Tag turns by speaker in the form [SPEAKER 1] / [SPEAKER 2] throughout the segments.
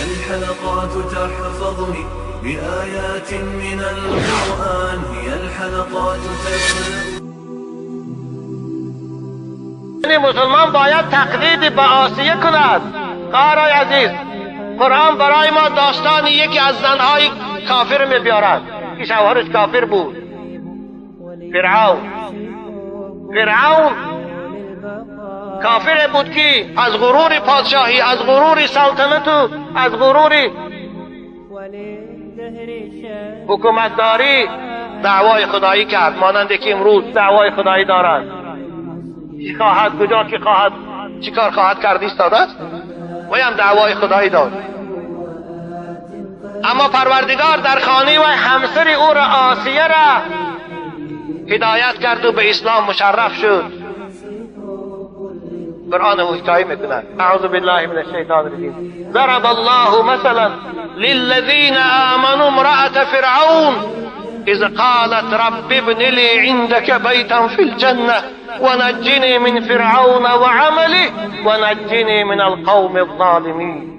[SPEAKER 1] الحلقات تحفظني بآيات من القرآن، هي الحلقات تحفظني.
[SPEAKER 2] مسلمان باید تقلید به آسیه کند. خواهرای عزیز، قرآن برای ما داستانی یکی از زنهای کافر می‌بیارد که شوهرش کافر بود. فرعون کافر بود که از غرور پادشاهی، از غرور سلطنت و از غرور حکومتداری دعوای خدایی کرد، مانند که امروز دعوای خدایی دارد. چی خواهد، کجا که خواهد، چی کار خواهد کرد ایستاده است و هم دعوای خدایی داد. اما پروردگار در خانه و همسر او را، آسیه را هدایت کرد و به اسلام مشرف شد. قرآن او حکایه میکند. اعوذ بالله من الشیطان الرجیم. ضرب الله مثلا للذین آمنوا امرأة فرعون اذ قالت رب ابن لي عندك بيتا في الجنة ونجني من فرعون وعمله ونجني من القوم الظالمین.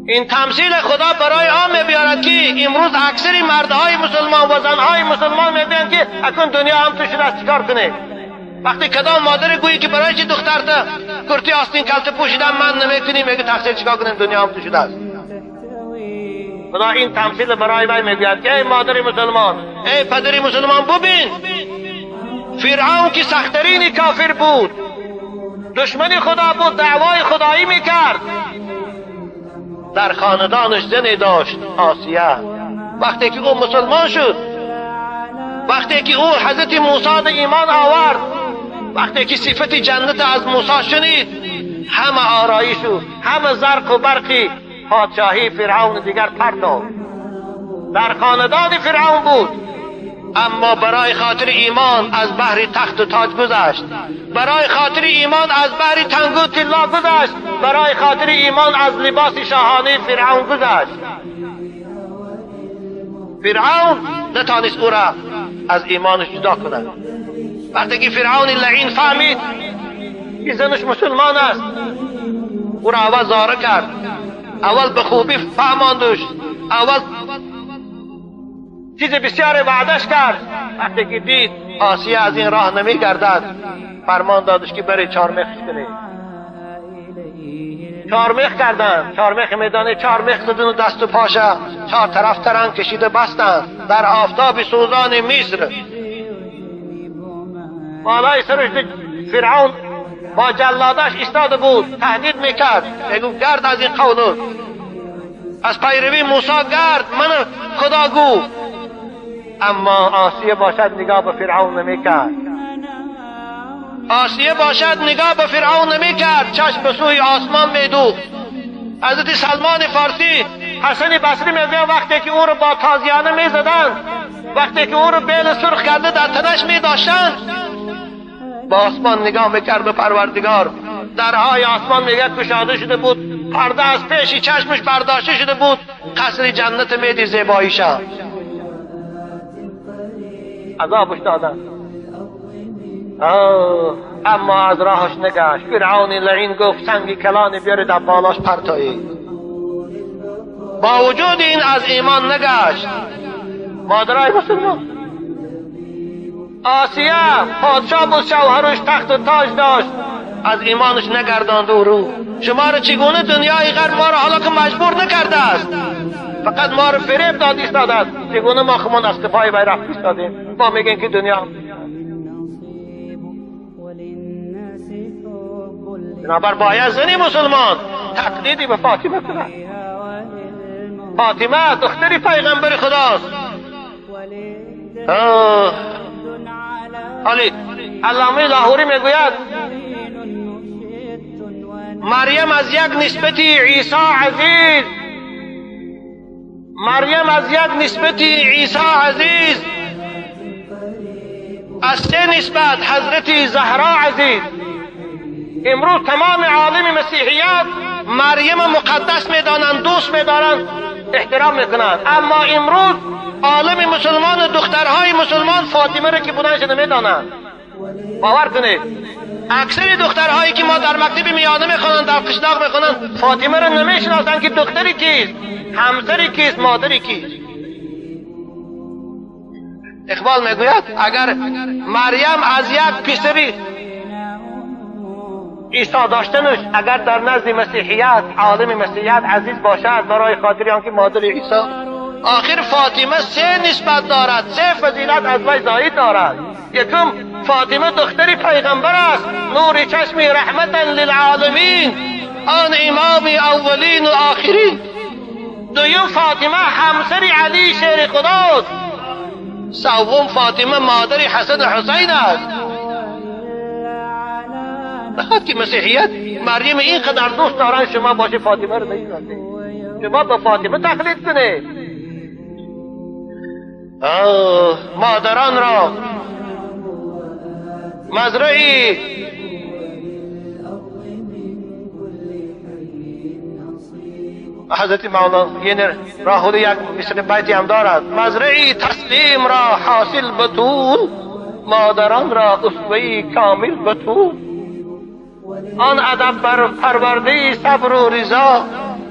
[SPEAKER 2] این تمثیل خدا برای عام بیارد که امروز اکثر مردهای مسلمان و زنهای مسلمان میبینند که اکنون دنیا هم تو شده است، چیکار کنه؟ وقتی کدام مادر گویی که برای چی دخترت کرتی آستین کلته پوشیدن من نمیتونی، میگه تقصیر چیکار کنیم، دنیا هم تو شده است. خدا این تمثیل برای وی میگوید که ای مادر مسلمان، ای پدر مسلمان، ببین فرعون که سخترین کافر بود، دشمن خدا بود، دعوای خدایی میکرد، در خاندانش زنی داشت، آسیه. وقتی که او مسلمان شد، وقتی که او حضرت موسی به ایمان آورد، وقتی که صفت جنت از موسی شنید، همه آرایش و همه زرق و برقی پادشاهی فرعون دیگر پرتاب در خاندان فرعون بود. اما برای خاطر ایمان از بحر تخت و تاج گذشت، برای خاطر ایمان از بحر تنگ و طلا گذشت، برای خاطر ایمان از لباس شاهانه فرعون گذشت. فرعون نتانست او را از ایمانش جدا کند. وقتی که فرعون لعین فهمید که زنش مسلمان است، او را اول زاره کرد، اول به خوبی فهماندش، اول چیز بسیار وعدش کرد. وقتی که دید آسیه از این راه نمی گردد، فرمان دادش که بری چارمخش کنی. چارمخ کردن، چارمخ میدانه، چارمخ زدن و دست و پاشه چهار طرف ترنگ کشیده بستن در آفتاب سوزان مصر. بالای سرش فرعون با جلادش ایستاده بود، تهدید میکرد، میگو گرد از این قولت، از پیروی موسی گرد، من خدا گو. اما آسیه باشد نگاه به فرعون نمیکرد، آسیه باشد نگاه به فرعون نمیکرد، چشم به سوی آسمان میدوخت. حضرت سلمان فارسی، حسن بصری میگه وقتی که او رو با تازیانه میزدن، وقتی که او رو بیل سرخ کرده در تنش میداشتن، با آسمان نگاه میکرد به پروردگار. درهای آسمان میگه گشاده شده بود، پرده از پیشی چشمش برداشته شده بود، قصر جنت میدی زیباییشا. عذابش دادن، اما از راهش نگشت. فرعون لعین گفت سنگی کلانی بیارید از بالاش پرتایی. با وجود این از ایمان نگشت. مادرای مسلمان، آسیه پادشاه بود، شوهرش تخت و تاج داشت، از ایمانش نگرداند و رو. شما را چگونه دنیای غرب ما را حالا که مجبور نکرده است، فقط ما را فریب داد ایستاده است، چگونه ما خمان از کفای بیرق ایستادیم، ما میگیم که دنیا. بنابر باید زنی مسلمان تقلیدی به فاطمه کند. فاطمه دختری پیغمبر خداست. حالی علامه لاهوری میگوید مریم از یک نسبتی عیسی عزیز، مریم از یک نسبتی عیسی عزیز، از سه نسبت حضرت زهرا عزیز. امروز تمام عالم مسیحیت مریم مقدس میدانند، دوست میدارند، احترام میکنند، اما امروز عالم مسلمان و دخترهای مسلمان فاطمه را که بودنش نمیدانند. باور کنید اکثر دخترهایی که ما در مکتب میانه میخونن، در قشلاق میخونن، فاطمه رو نمیشناسن که دختری کیست، همسری کیست، مادری کیست. اقبال میگوید اگر مریم از یک پسری عیسی داشتنش اگر در نزد مسیحیت، عالم مسیحیت عزیز باشد برای خاطر آنکه مادر عیسی، آخر فاطمه سه نسبت دارد، سه فضیلت از وی زاید دارد. یکم فاطمه دختری پیغمبر است، نور چشم رحمتا للعالمین، آن امام اولین و آخرین. دویم فاطمه همسر علی شیر خداست. سوم فاطمه مادر حسن و حسین است. نخواد که مسیحیت مریم اینقدر دوست دارن شما باشه فاطمه رو نشناسید، شما با فاطمه تقلید کنید. مادران را مزرعی حضرت مولانا یعنی راهول یک مثل بیتی هم دارد، مزرعی تسلیم را حاصل بطول، مادران را اسوه‌ای کامل بطول. آن ادب بر پرورده صبر و رضا،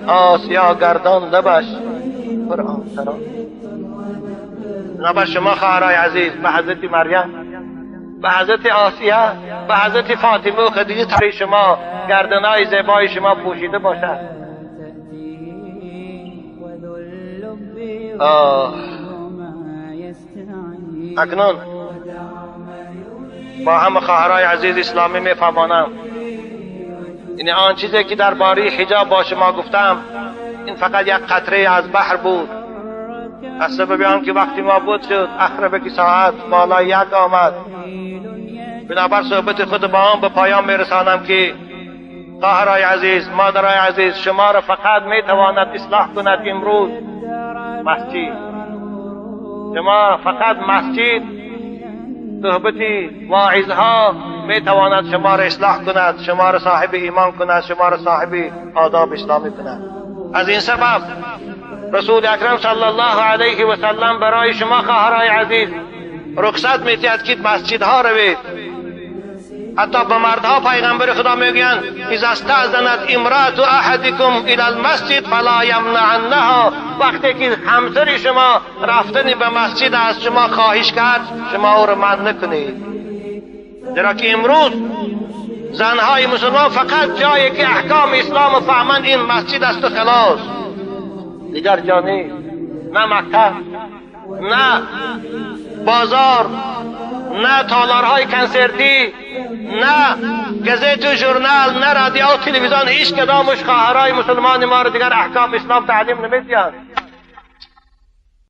[SPEAKER 2] آسیا گردان لبش قرآن سرا. نبر شما خواهرای عزیز به حضرت مریم، به حضرت آسیا، به حضرت فاطمه و خدیجه تری شما گردنای زیبای شما پوشیده باشد. اکنون با هم خواهرای عزیز اسلامی میفهمانم این آن چیزی که درباره حجاب با شما گفتم این فقط یک قطره از بحر بود. از سبب آنکه وقتی ما بود شد اقرب که ساعت بالا یک آمد، بنابر صحبت خود با هم به پایان میرسانم که خواهرای عزیز، مادرای عزیز، شما را فقط میتواند اصلاح کند امروز مسجد. شما فقط مسجد، صحبتی، واعظها میتواند شما را اصلاح کند، شما را صاحب ایمان کند، شما را صاحب آداب اسلامی کند. از این سبب رسول اکرم صلی الله علیه و سلم برای شما خواهرای عزیز رخصت میدهد که مسجدها روید. حتی به مردها پیغمبر خدا میگویند اذا استأذنت امرأة احدکم الی المسجد فلا یمنعنها، وقتی که همسر شما رفتن به مسجد از شما خواهش کرد شما او را منع نکنید. زیرا که امروز زنهای مسلمان فقط جایی که احکام اسلام فهمند این مسجد است و خلاص، دیگر جا نیست. نه مکتب، نه بازار، نه تالارهای کنسرتی، نه گزیت و ژورنال، نه رادیو و تلویزیون، هیچ کدامش خواهرای مسلمان ما را دیگر احکام اسلام تعلیم نمیدهند.